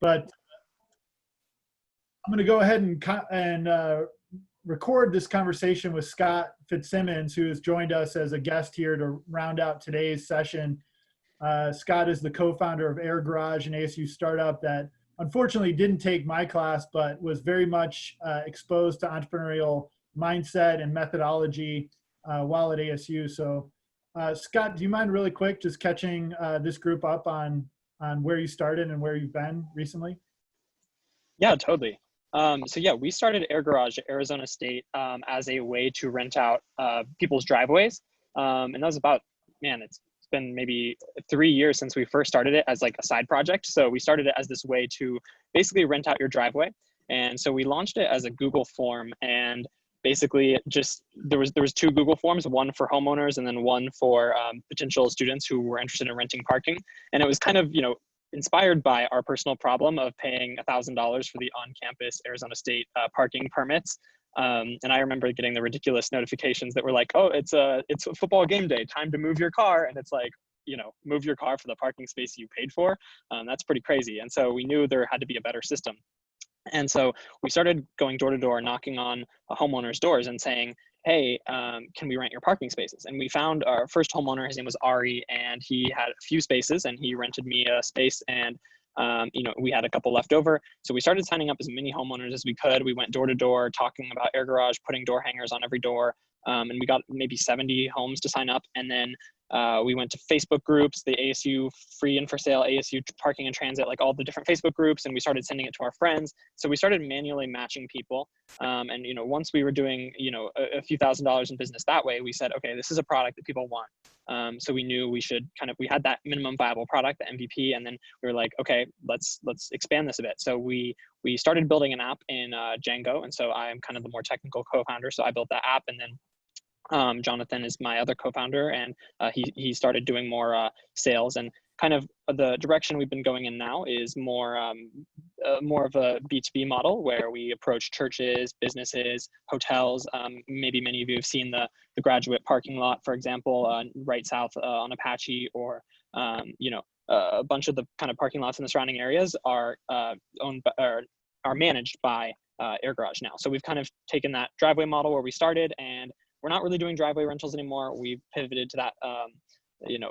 But I'm going to go ahead and record this conversation with Scott Fitzsimmons, who has joined us as a guest here to round out today's session. Scott is the co-founder of AirGarage, an ASU startup that unfortunately didn't take my class, but was very much exposed to entrepreneurial mindset and methodology while at ASU. So Scott, do you mind really quick just catching this group up on where you started and where you've been recently? Yeah, totally. So yeah, we started AirGarage at Arizona State as a way to rent out people's driveways. And that was about, it's been maybe 3 years since we first started it as like a side project. So we started it as this way to basically rent out your driveway. And so we launched it as a Google form, and basically just there was 2 Google forms, one for homeowners and then one for potential students who were interested in renting parking. And it was kind of, inspired by our personal problem of paying $1,000 for the on-campus Arizona State parking permits. And I remember getting the ridiculous notifications that were like, oh, it's a football game day, time to move your car. And it's like, move your car for the parking space you paid for. That's pretty crazy. And so we knew there had to be a better system. And so we started going door to door, knocking on homeowners' doors and saying, hey, can we rent your parking spaces? And we found our first homeowner. His name was Ari, and he had a few spaces, and he rented me a space, and we had a couple left over. So we started signing up as many homeowners as we could. We went door to door talking about AirGarage, putting door hangers on every door, and we got maybe 70 homes to sign up. And then we went to Facebook groups, the ASU free and for sale, ASU parking and transit, like all the different Facebook groups, and we started sending it to our friends. So we started manually matching people. And once we were doing a few $1,000s in business that way, we said, okay, this is a product that people want. So we knew we should we had that minimum viable product, the MVP, and then we were like, okay, let's expand this a bit. So we started building an app in Django, and so I'm kind of the more technical co-founder. So I built that app, and then Jonathan is my other co-founder, and he started doing more sales. And kind of the direction we've been going in now is more of a B2B model, where we approach churches, businesses, hotels. Maybe many of you have seen the Graduate parking lot, for example, right south on Apache, or a bunch of the kind of parking lots in the surrounding areas are owned by, or are managed by AirGarage now. So we've kind of taken that driveway model where we started, and we're not really doing driveway rentals anymore. We've pivoted to that,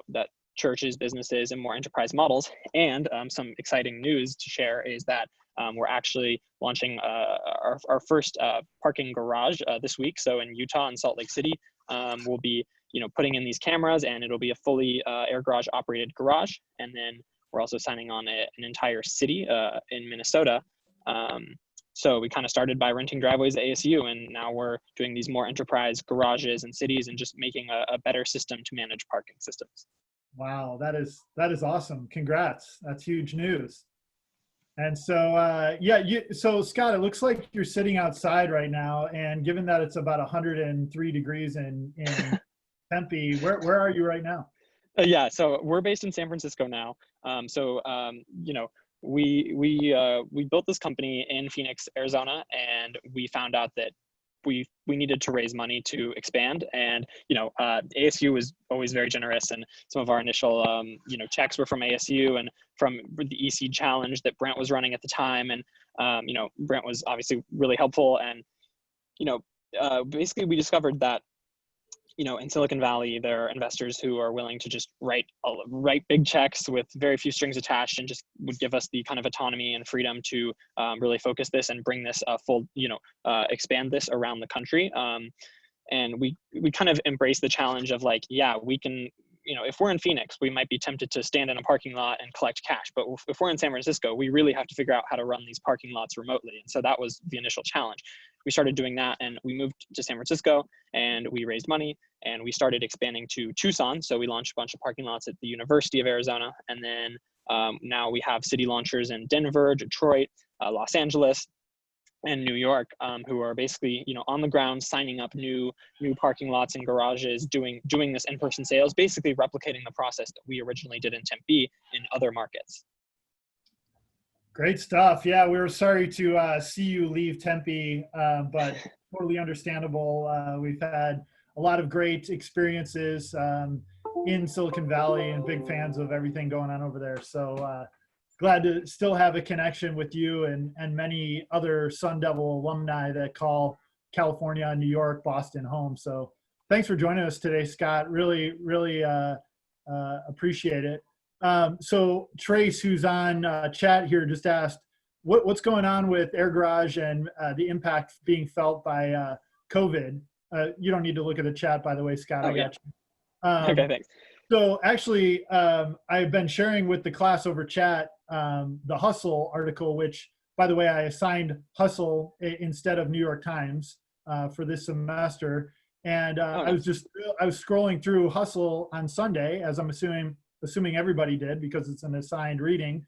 that churches, businesses, and more enterprise models. And some exciting news to share is that we're actually launching our first parking garage this week. So in Utah and Salt Lake City, we'll be putting in these cameras, and it'll be a fully AirGarage operated garage. And then we're also signing on an entire city in Minnesota. So we kind of started by renting driveways at ASU, and now we're doing these more enterprise garages and cities, and just making a better system to manage parking systems. Wow, that is awesome. Congrats. That's huge news. And so, so Scott, it looks like you're sitting outside right now, and given that it's about 103 degrees in Tempe, where are you right now? Yeah, so we're based in San Francisco now. We built this company in Phoenix, Arizona, and we found out that we needed to raise money to expand. And ASU was always very generous, and some of our initial checks were from ASU and from the EC challenge that Brent was running at the time. And Brent was obviously really helpful. And basically we discovered that in Silicon Valley, there are investors who are willing to just write big checks with very few strings attached, and just would give us the kind of autonomy and freedom to really focus this and bring this expand this around the country. And we kind of embrace the challenge of like, yeah, we can, if we're in Phoenix, we might be tempted to stand in a parking lot and collect cash. But if we're in San Francisco, we really have to figure out how to run these parking lots remotely. And so that was the initial challenge. We started doing that, and we moved to San Francisco, and we raised money, and we started expanding to Tucson. So we launched a bunch of parking lots at the University of Arizona. And then now we have city launchers in Denver, Detroit, Los Angeles, and New York, who are basically, on the ground, signing up new parking lots and garages, doing this in-person sales, basically replicating the process that we originally did in Tempe in other markets. Great stuff. Yeah, we were sorry to see you leave Tempe, but totally understandable. We've had a lot of great experiences in Silicon Valley, and big fans of everything going on over there. So glad to still have a connection with you and many other Sun Devil alumni that call California and New York, Boston home. So thanks for joining us today, Scott. Really, really appreciate it. So Trace, who's on chat here, just asked, what's going on with AirGarage and the impact being felt by COVID? You don't need to look at the chat, by the way, Scott. I got you. Okay, thanks. So actually, I've been sharing with the class over chat the Hustle article, which, by the way, I assigned Hustle instead of New York Times for this semester. And I was scrolling through Hustle on Sunday, as I'm assuming everybody did because it's an assigned reading.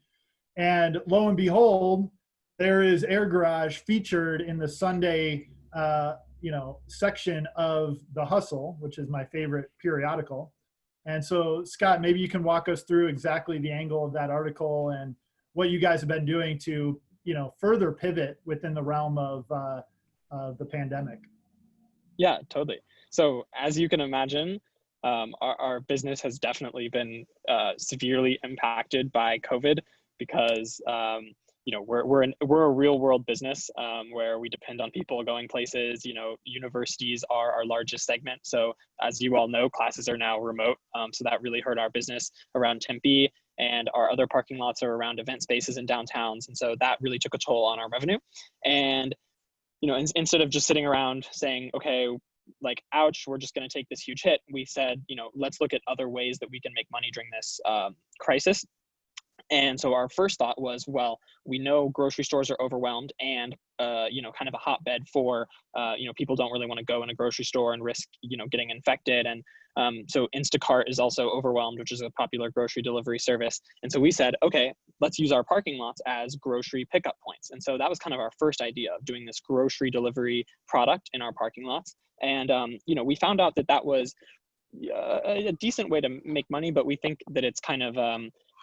And lo and behold, there is AirGarage featured in the Sunday, section of the Hustle, which is my favorite periodical. And so, Scott, maybe you can walk us through exactly the angle of that article and what you guys have been doing to, further pivot within the realm of the pandemic. Yeah, totally. So as you can imagine, our business has definitely been severely impacted by COVID because we're a real world business where we depend on people going places. Universities are our largest segment. So as you all know, classes are now remote. So that really hurt our business around Tempe, and our other parking lots are around event spaces and downtowns. And so that really took a toll on our revenue. And instead of just sitting around saying, okay, like, ouch, we're just going to take this huge hit, we said, let's look at other ways that we can make money during this crisis. And so our first thought was, well, we know grocery stores are overwhelmed and, kind of a hotbed for, people don't really want to go in a grocery store and risk, getting infected. And so Instacart is also overwhelmed, which is a popular grocery delivery service. And so we said, okay, let's use our parking lots as grocery pickup points. And so that was kind of our first idea of doing this grocery delivery product in our parking lots. And, we found out that was a decent way to make money, but we think that it's kind of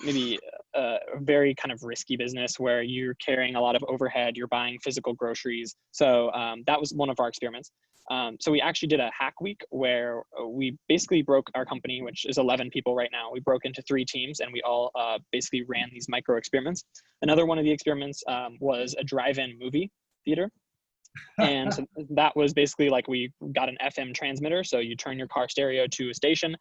maybe a very kind of risky business where you're carrying a lot of overhead, you're buying physical groceries. So that was one of our experiments. So we actually did a hack week where we basically broke our company, which is 11 people right now. We broke into 3 teams and we all basically ran these micro experiments. Another one of the experiments was a drive-in movie theater. And so that was basically like, we got an FM transmitter. So you turn your car stereo to a station.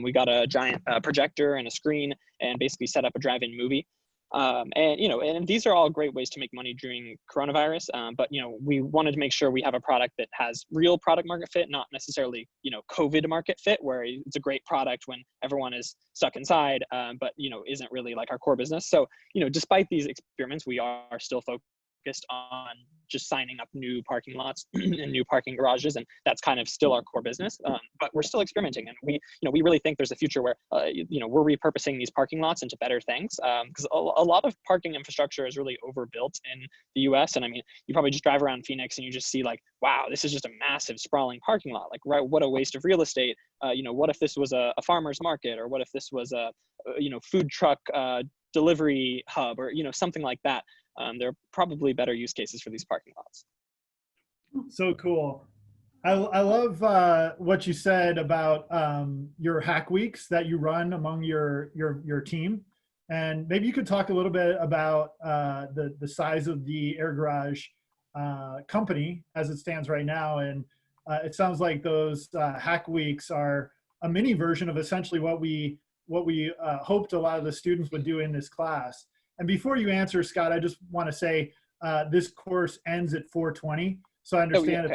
We got a giant projector and a screen and basically set up a drive-in movie. And these are all great ways to make money during coronavirus. But, we wanted to make sure we have a product that has real product market fit, not necessarily, COVID market fit, where it's a great product when everyone is stuck inside, but, isn't really like our core business. So, despite these experiments, we are still focused on just signing up new parking lots and new parking garages, and that's kind of still our core business. But we're still experimenting, and we really think there's a future where we're repurposing these parking lots into better things, because a lot of parking infrastructure is really overbuilt in the U.S. And I mean, you probably just drive around Phoenix and you just see like, wow, this is just a massive sprawling parking lot. Like, right, what a waste of real estate. What if this was a farmer's market, or what if this was a food truck delivery hub, or something like that. There are probably better use cases for these parking lots. So cool. I love what you said about your hack weeks that you run among your team. And maybe you could talk a little bit about the size of the AirGarage company as it stands right now. And it sounds like those hack weeks are a mini version of essentially what we hoped a lot of the students would do in this class. And before you answer, Scott, I just want to say this course ends at 4:20. So I understand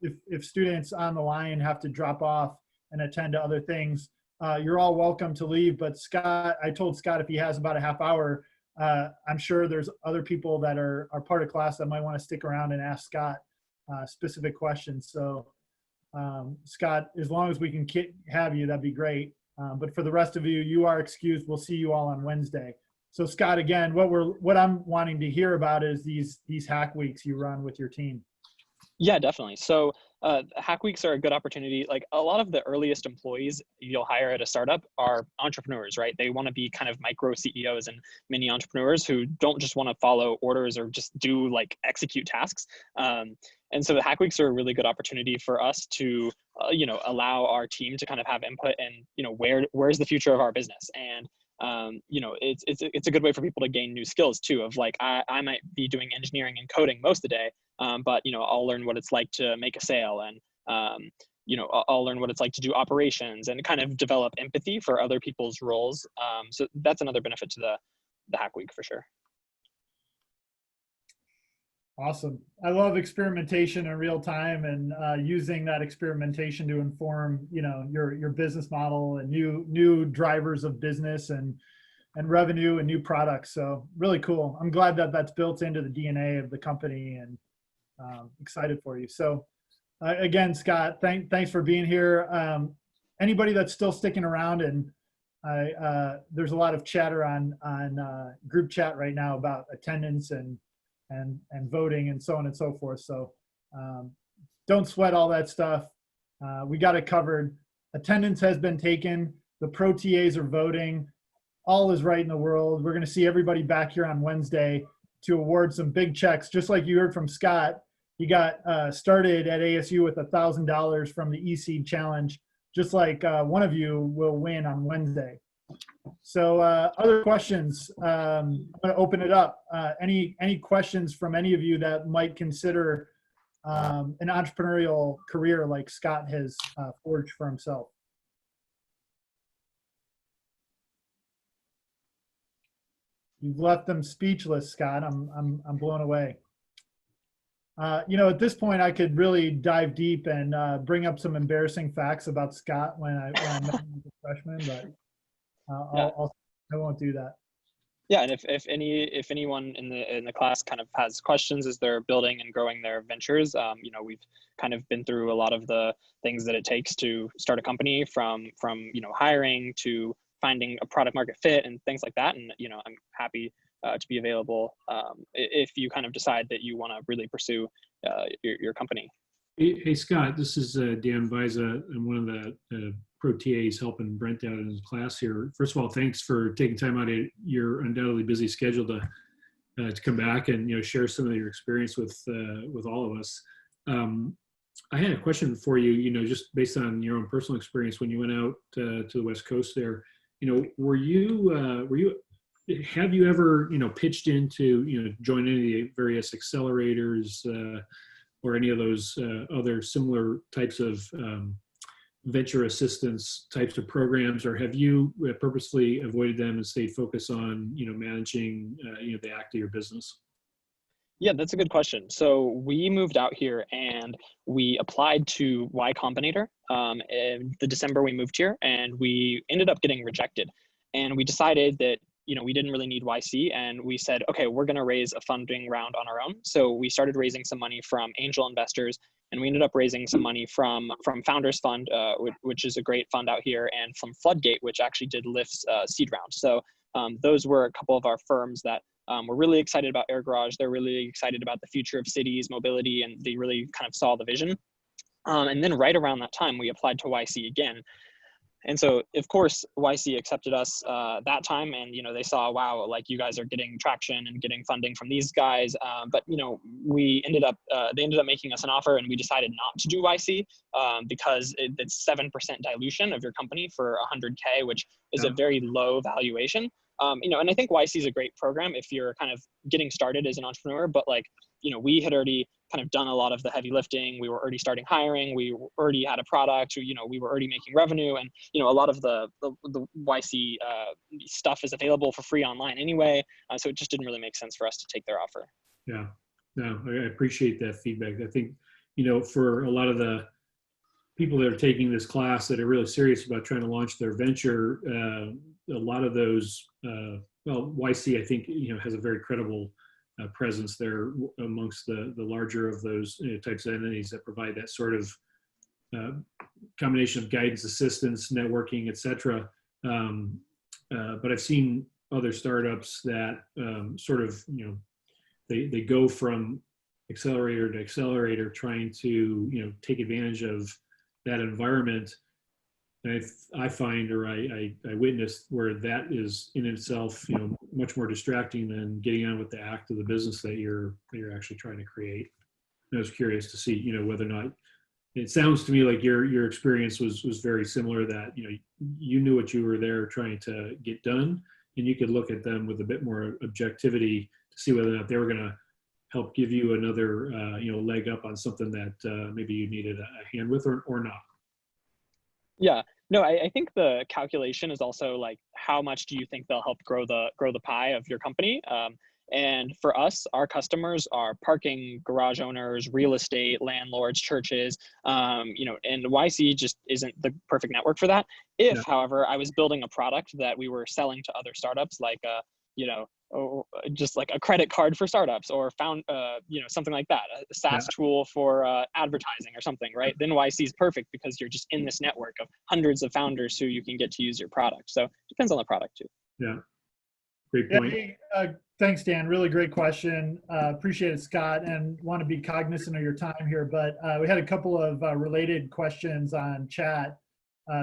if students on the line have to drop off and attend to other things, you're all welcome to leave. But Scott, I told Scott if he has about a half hour, I'm sure there's other people that are part of class that might want to stick around and ask Scott specific questions. So Scott, as long as we can have you, that'd be great. But for the rest of you, you are excused. We'll see you all on Wednesday. So Scott, again, what I'm wanting to hear about is these hack weeks you run with your team. Yeah, definitely. So hack weeks are a good opportunity. Like, a lot of the earliest employees you'll hire at a startup are entrepreneurs, right? They want to be kind of micro CEOs and mini entrepreneurs who don't just want to follow orders or just do execute tasks. And so the hack weeks are a really good opportunity for us to, allow our team to kind of have input and, where's the future of our business. And you know, it's a good way for people to gain new skills too, of like, I might be doing engineering and coding most of the day, but, you know, I'll learn what it's like to make a sale, and, you know, I'll learn what it's like to do operations and kind of develop empathy for other people's roles. So that's another benefit to the Hack Week for sure. Awesome. I love experimentation in real time, and using that experimentation to inform, you know, your business model and new drivers of business and revenue and new products. So really cool. I'm glad that that's built into the DNA of the company, and excited for you. So again, Scott, thanks for being here. Anybody that's still sticking around, and there's a lot of chatter on group chat right now about attendance and voting and so on and so forth. So don't sweat all that stuff. We got it covered. Attendance has been taken. The pro TAs are voting. All is right in the world. We're going to see everybody back here on Wednesday to award some big checks. Just like you heard from Scott, he got started at ASU with $1,000 from the eSeed Challenge, just like one of you will win on Wednesday. So other questions, I'm going to open it up. Any questions from any of you that might consider an entrepreneurial career like Scott has forged for himself? You've left them speechless, Scott. I'm blown away. You know, at this point, I could really dive deep and bring up some embarrassing facts about Scott when I met him as a freshman, but I won't do that. Yeah, and if anyone in the class kind of has questions as they're building and growing their ventures, you know, we've kind of been through a lot of the things that it takes to start a company, from you know, hiring to finding a product market fit and things like that. And you know, I'm happy to be available if you kind of decide that you want to really pursue your company. Hey Scott, this is Dan Viza. I'm one of the pro TAs helping Brent out in his class here. First of all, thanks for taking time out of your undoubtedly busy schedule to come back and, you know, share some of your experience with all of us. I had a question for you, you know, just based on your own personal experience when you went out to the West Coast there. You know, have you ever, you know, pitched into, you know, join any of the various accelerators or any of those other similar types of venture assistance types of programs, or have you purposely avoided them and stayed focused on, you know, managing, you know, the act of your business? Yeah, that's a good question. So we moved out here and we applied to Y Combinator in the December we moved here, and we ended up getting rejected. And we decided that, you know, we didn't really need YC, and we said, okay, we're going to raise a funding round on our own. So we started raising some money from angel investors, and we ended up raising some money from Founders Fund, which is a great fund out here, and from Floodgate, which actually did Lyft's seed round. So those were a couple of our firms that were really excited about AirGarage. They're really excited about the future of cities, mobility, and they really kind of saw the vision. And then right around that time, we applied to YC again. And so, of course, YC accepted us that time, and, you know, they saw, wow, like, you guys are getting traction and getting funding from these guys. But, you know, they ended up making us an offer, and we decided not to do YC because it's 7% dilution of your company for 100K, which is a very low valuation. You know, and I think YC is a great program if you're kind of getting started as an entrepreneur, but, like, you know, we had already kind of done a lot of the heavy lifting. We were already starting hiring. We already had a product. You know, we were already making revenue, and, you know, a lot of the YC stuff is available for free online anyway. So it just didn't really make sense for us to take their offer. Yeah, no, I appreciate that feedback. I think, you know, for a lot of the people that are taking this class that are really serious about trying to launch their venture, a lot of those, well, YC, I think, you know, has a very credible presence there amongst the larger of those, you know, types of entities that provide that sort of combination of guidance, assistance, networking, etc. But I've seen other startups that sort of, you know, they go from accelerator to accelerator, trying to, you know, take advantage of that environment. And I find, or I witnessed, where that is in itself, you know, much more distracting than getting on with the act of the business that you're actually trying to create. And I was curious to see, you know, whether or not, it sounds to me like your experience was very similar, that, you knew what you were there trying to get done, and you could look at them with a bit more objectivity to see whether or not they were going to help give you another, leg up on something that maybe you needed a hand with or not. Yeah, no, I think the calculation is also like, how much do you think they'll help grow the pie of your company? And for us, our customers are parking, garage owners, real estate, landlords, churches, and YC just isn't the perfect network for that. If, Yeah. however, I was building a product that we were selling to other startups, like, just like a credit card for startups, or something like that, a SaaS tool for advertising or something, right? Then YC is perfect, because you're just in this network of hundreds of founders who you can get to use your product. So it depends on the product too. Yeah. Great point. Hey, thanks, Dan. Really great question. Appreciate it, Scott, and want to be cognizant of your time here. But we had a couple of related questions on chat.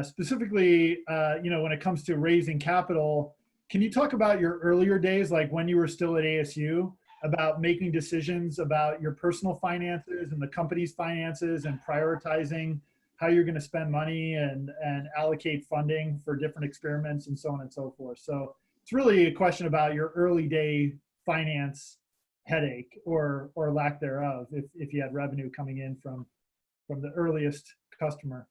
Specifically, when it comes to raising capital, can you talk about your earlier days, like when you were still at ASU, about making decisions about your personal finances and the company's finances, and prioritizing how you're going to spend money and allocate funding for different experiments and so on and so forth? So it's really a question about your early day finance headache or lack thereof, if you had revenue coming in from the earliest customer.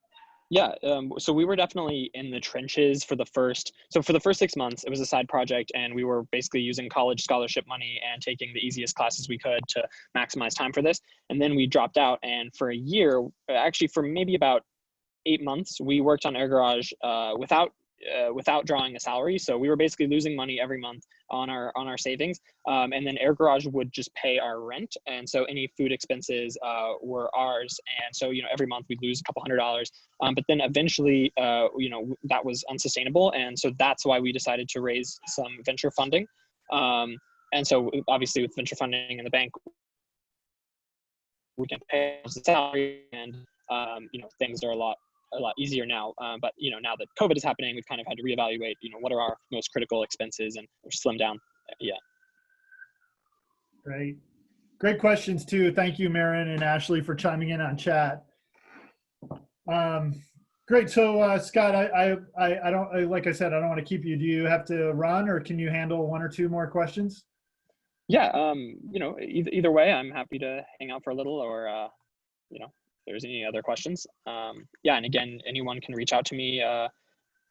Yeah, so we were definitely in the trenches for the first 6 months. It was a side project, and we were basically using college scholarship money and taking the easiest classes we could to maximize time for this. And then we dropped out, and for a year, actually for maybe about 8 months, we worked on AirGarage without drawing a salary. So we were basically losing money every month on our savings. And then AirGarage would just pay our rent. And so any food expenses were ours. And so, every month we'd lose a couple $100. But then eventually, that was unsustainable. And so that's why we decided to raise some venture funding. And so obviously with venture funding in the bank, we can pay the salary, and, things are a lot easier now. But, now that COVID is happening, we've kind of had to reevaluate, what are our most critical expenses, and slim down. Yeah. Great questions too. Thank you, Marin and Ashley, for chiming in on chat. Great. So Scott, I don't, like I said, I don't want to keep you. Do you have to run, or can you handle one or two more questions? Yeah. Either way, I'm happy to hang out for a little, or, if there's any other questions. Yeah. And again, anyone can reach out to me.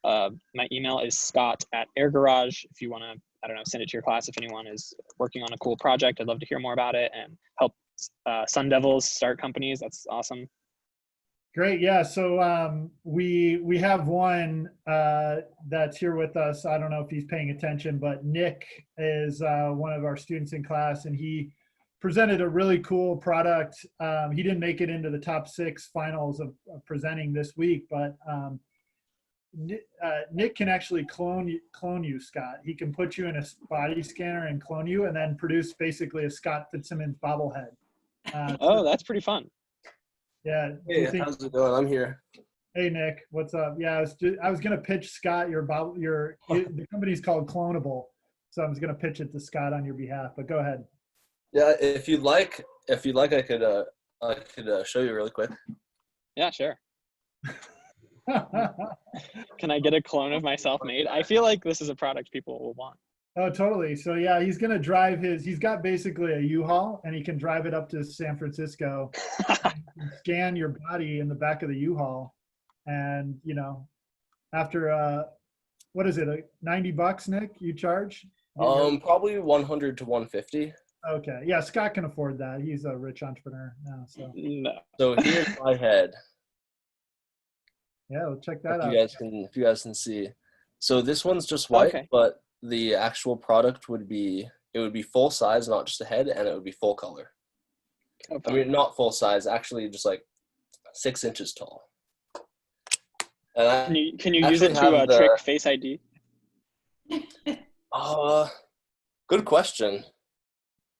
My email is scott@AirGarage. If you want to, send it to your class. If anyone is working on a cool project, I'd love to hear more about it and help Sun Devils start companies. That's awesome. Great. Yeah. So we have one that's here with us. I don't know if he's paying attention, but Nick is one of our students in class, and he presented a really cool product. He didn't make it into the top 6 finals of presenting this week, but Nick can actually clone you, Scott. He can put you in a body scanner and clone you, and then produce basically a Scott Fitzsimmons bobblehead. That's pretty fun. Yeah. Hey, how's it going? I'm here. Hey, Nick, what's up? Yeah, I was going to pitch Scott the company's called Clonable, so I was going to pitch it to Scott on your behalf. But go ahead. Yeah, if you'd like, I could show you really quick. Yeah, sure. Can I get a clone of myself made? I feel like this is a product people will want. Oh, totally. So yeah, he's going to drive he's got basically a U-Haul, and he can drive it up to San Francisco, and scan your body in the back of the U-Haul. And, after, what is it, $90, Nick, you charge? Probably 100 to 150. Okay. Yeah, Scott can afford that. He's a rich entrepreneur now. So, no. So here's my head. Yeah, we'll check that out. If you guys can see. So this one's just white, okay. But the actual product would be full size, not just a head, and it would be full color. Okay. I mean, not full size, actually just like 6 inches tall. And can you use it to trick Face ID? Good question.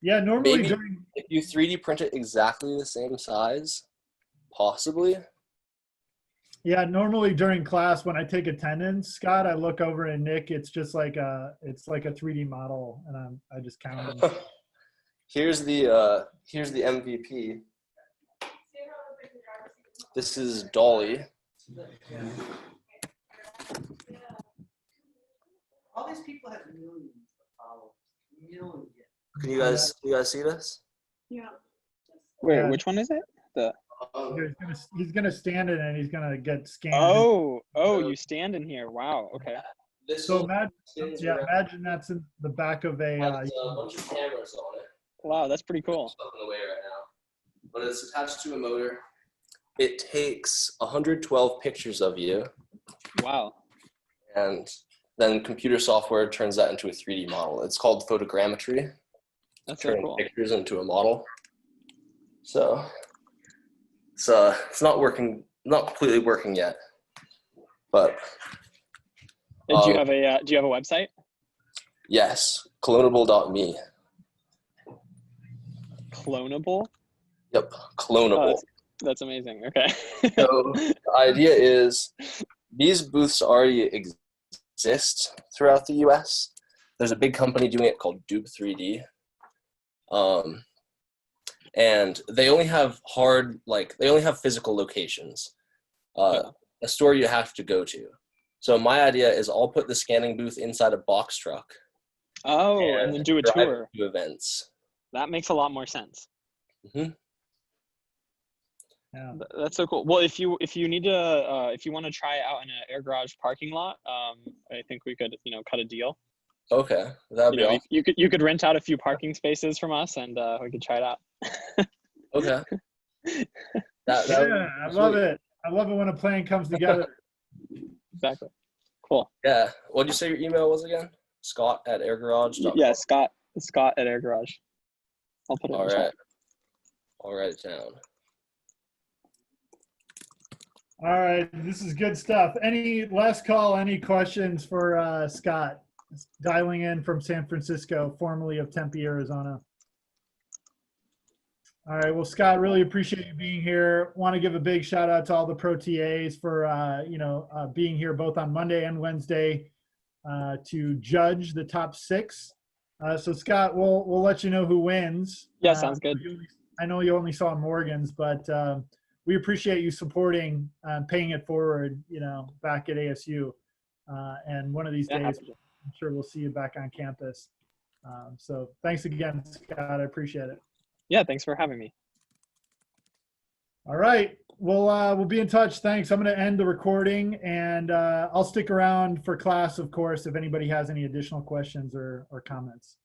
Yeah, normally Maybe if you 3D print it exactly the same size, possibly. Yeah, normally during class when I take attendance, Scott, I look over at Nick. It's just like a 3D model, and I just count them. Here's the MVP. This is Dolly. All these people have millions of followers. Millions. Can you guys see this? Yeah. Wait, Yeah. which one is it? The He's gonna stand in it and he's gonna get scanned. oh, you stand in here. Wow. Okay. This So one imagine, spins yeah, around. imagine that's in the back of a. Has a bunch of cameras on it. Wow, that's pretty cool. It's up in the way right now, but it's attached to a motor. It takes 112 pictures of you, Wow. and then computer software turns that into a 3D model. It's called photogrammetry. That's so Turning cool. pictures into a model. So it's not working, not completely working yet, but And do you have a website? yes, clonable.me. Clonable? Yep, Oh, clonable. that's amazing. Okay. So the idea is these booths already exist throughout the US. There's a big company doing it called Duke 3D. And they only have physical locations, a store you have to go to. So my idea is I'll put the scanning booth inside a box truck. Oh, and then do a drive tour. to events. That makes a lot more sense. Mm-hmm. Yeah. That's so cool. Well, if you need to, if you want to try it out in an AirGarage parking lot, I think we could, cut a deal. Okay, that'd be awesome. You could rent out a few parking spaces from us, and we could try it out. Okay. Yeah, I love it. I love it when a plan comes together. Exactly. Cool. Yeah. What did you say your email was again? Scott@airgarage.com. Yeah, Scott at AirGarage. I'll put it in All the chat. right. I'll write it down. All right, this is good stuff. Any last call? Any questions for Scott? Dialing in from San Francisco, formerly of Tempe, Arizona. All right, well, Scott, really appreciate you being here. Want to give a big shout out to all the pro TAs for being here both on Monday and Wednesday to judge the top 6. So Scott, we'll let you know who wins. Yeah, sounds good. I know you only saw Morgan's, but we appreciate you supporting, paying it forward, back at ASU. And one of these days, I'm sure we'll see you back on campus. So thanks again, Scott. I appreciate it. Yeah, thanks for having me. All right. We'll be in touch. Thanks. I'm going to end the recording, and I'll stick around for class, of course, if anybody has any additional questions or comments.